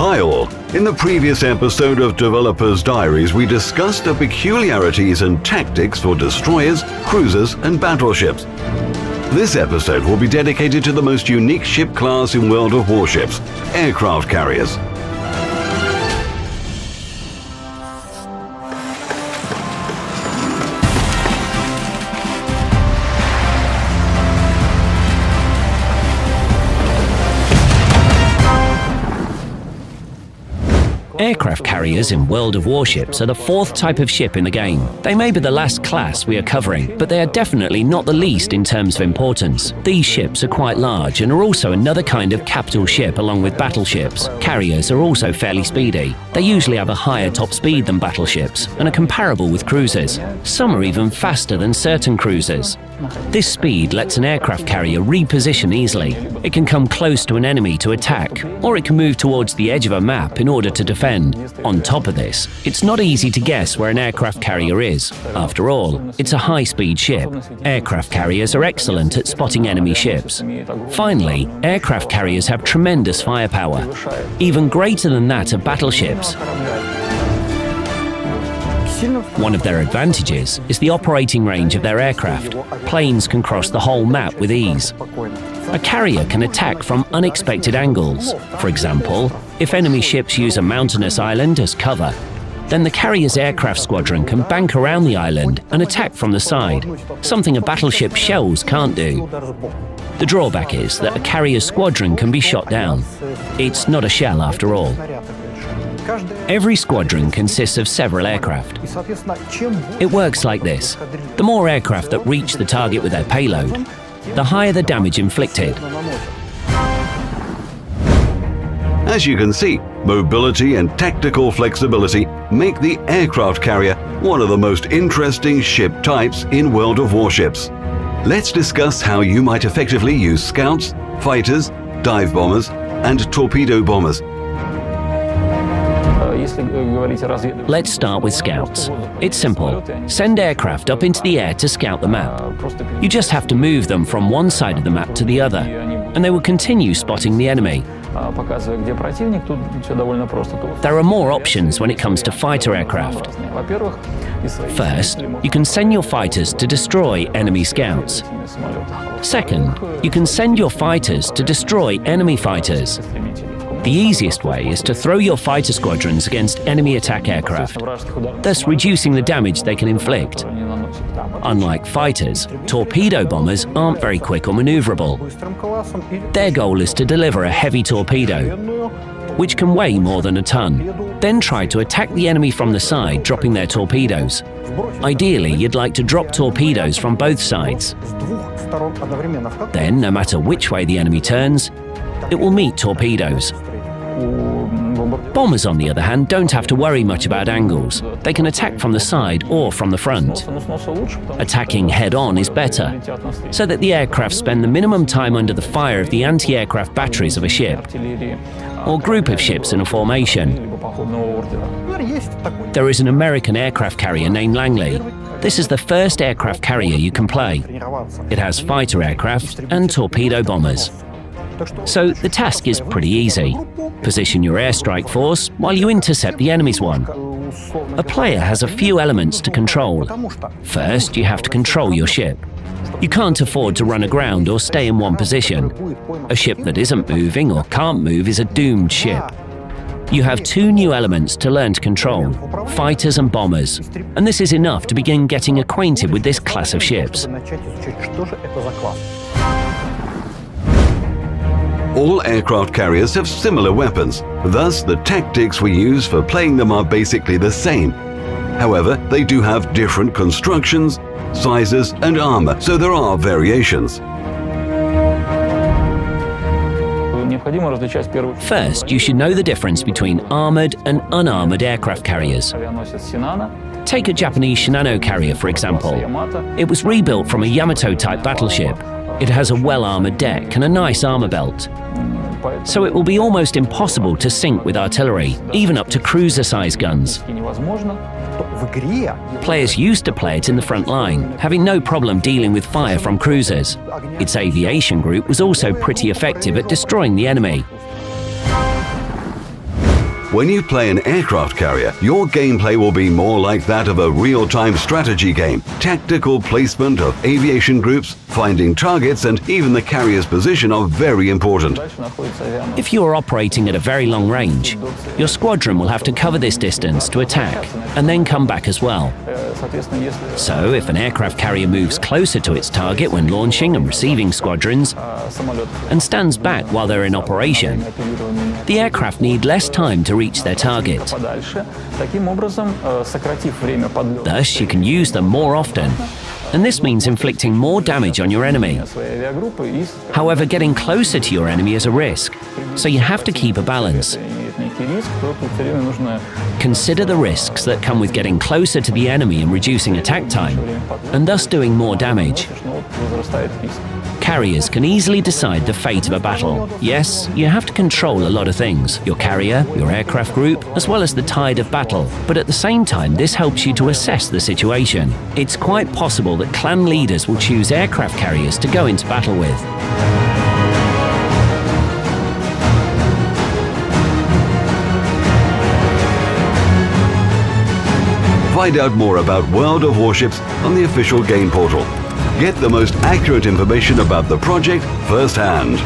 Hi all! In the previous episode of Developer's Diaries, we discussed the peculiarities and tactics for destroyers, cruisers, and battleships. This episode will be dedicated to the most unique ship class in World of Warships, aircraft carriers. Aircraft carriers in World of Warships are the fourth type of ship in the game. They may be the last class we are covering, but they are definitely not the least in terms of importance. These ships are quite large and are also another kind of capital ship along with battleships. Carriers are also fairly speedy. They usually have a higher top speed than battleships and are comparable with cruisers. Some are even faster than certain cruisers. This speed lets an aircraft carrier reposition easily. It can come close to an enemy to attack, or it can move towards the edge of a map in order to defend. On top of this, it's not easy to guess where an aircraft carrier is. After all, it's a high-speed ship. Aircraft carriers are excellent at spotting enemy ships. Finally, aircraft carriers have tremendous firepower, even greater than that of battleships. One of their advantages is the operating range of their aircraft. Planes can cross the whole map with ease. A carrier can attack from unexpected angles. For example, if enemy ships use a mountainous island as cover, then the carrier's aircraft squadron can bank around the island and attack from the side, something a battleship's shells can't do. The drawback is that a carrier's squadron can be shot down. It's not a shell after all. Every squadron consists of several aircraft. It works like this. The more aircraft that reach the target with their payload, the higher the damage inflicted. As you can see, mobility and tactical flexibility make the aircraft carrier one of the most interesting ship types in World of Warships. Let's discuss how you might effectively use scouts, fighters, dive bombers, and torpedo bombers. Let's start with scouts. It's simple. Send aircraft up into the air to scout the map. You just have to move them from one side of the map to the other, and they will continue spotting the enemy. There are more options when it comes to fighter aircraft. First, you can send your fighters to destroy enemy scouts. Second, you can send your fighters to destroy enemy fighters. The easiest way is to throw your fighter squadrons against enemy attack aircraft, thus reducing the damage they can inflict. Unlike fighters, torpedo bombers aren't very quick or maneuverable. Their goal is to deliver a heavy torpedo, which can weigh more than a ton, then try to attack the enemy from the side, dropping their torpedoes. Ideally, you'd like to drop torpedoes from both sides. Then, no matter which way the enemy turns, it will meet torpedoes. Bombers, on the other hand, don't have to worry much about angles. They can attack from the side or from the front. Attacking head-on is better, so that the aircraft spend the minimum time under the fire of the anti-aircraft batteries of a ship, or group of ships in a formation. There is an American aircraft carrier named Langley. This is the first aircraft carrier you can play. It has fighter aircraft and torpedo bombers. So the task is pretty easy. Position your airstrike force while you intercept the enemy's one. A player has a few elements to control. First, you have to control your ship. You can't afford to run aground or stay in one position. A ship that isn't moving or can't move is a doomed ship. You have two new elements to learn to control, fighters and bombers, and this is enough to begin getting acquainted with this class of ships. All aircraft carriers have similar weapons, thus the tactics we use for playing them are basically the same. However, they do have different constructions, sizes, and armor, so there are variations. First, you should know the difference between armored and unarmored aircraft carriers. Take a Japanese Shinano carrier, for example. It was rebuilt from a Yamato-type battleship. It has a well-armored deck and a nice armor belt. So it will be almost impossible to sink with artillery, even up to cruiser-sized guns. Players used to play it in the front line, having no problem dealing with fire from cruisers. Its aviation group was also pretty effective at destroying the enemy. When you play an aircraft carrier, your gameplay will be more like that of a real-time strategy game. Tactical placement of aviation groups, finding targets, and even the carrier's position are very important. If you are operating at a very long range, your squadron will have to cover this distance to attack and then come back as well. So, if an aircraft carrier moves closer to its target when launching and receiving squadrons and stands back while they're in operation, the aircraft need less time to reach their target. Thus, you can use them more often, and this means inflicting more damage on your enemy. However, getting closer to your enemy is a risk, so you have to keep a balance. Consider the risks that come with getting closer to the enemy and reducing attack time, and thus doing more damage. Carriers can easily decide the fate of a battle. Yes, you have to control a lot of things, your carrier, your aircraft group, as well as the tide of battle. But at the same time, this helps you to assess the situation. It's quite possible that clan leaders will choose aircraft carriers to go into battle with. Find out more about World of Warships on the official game portal. Get the most accurate information about the project firsthand.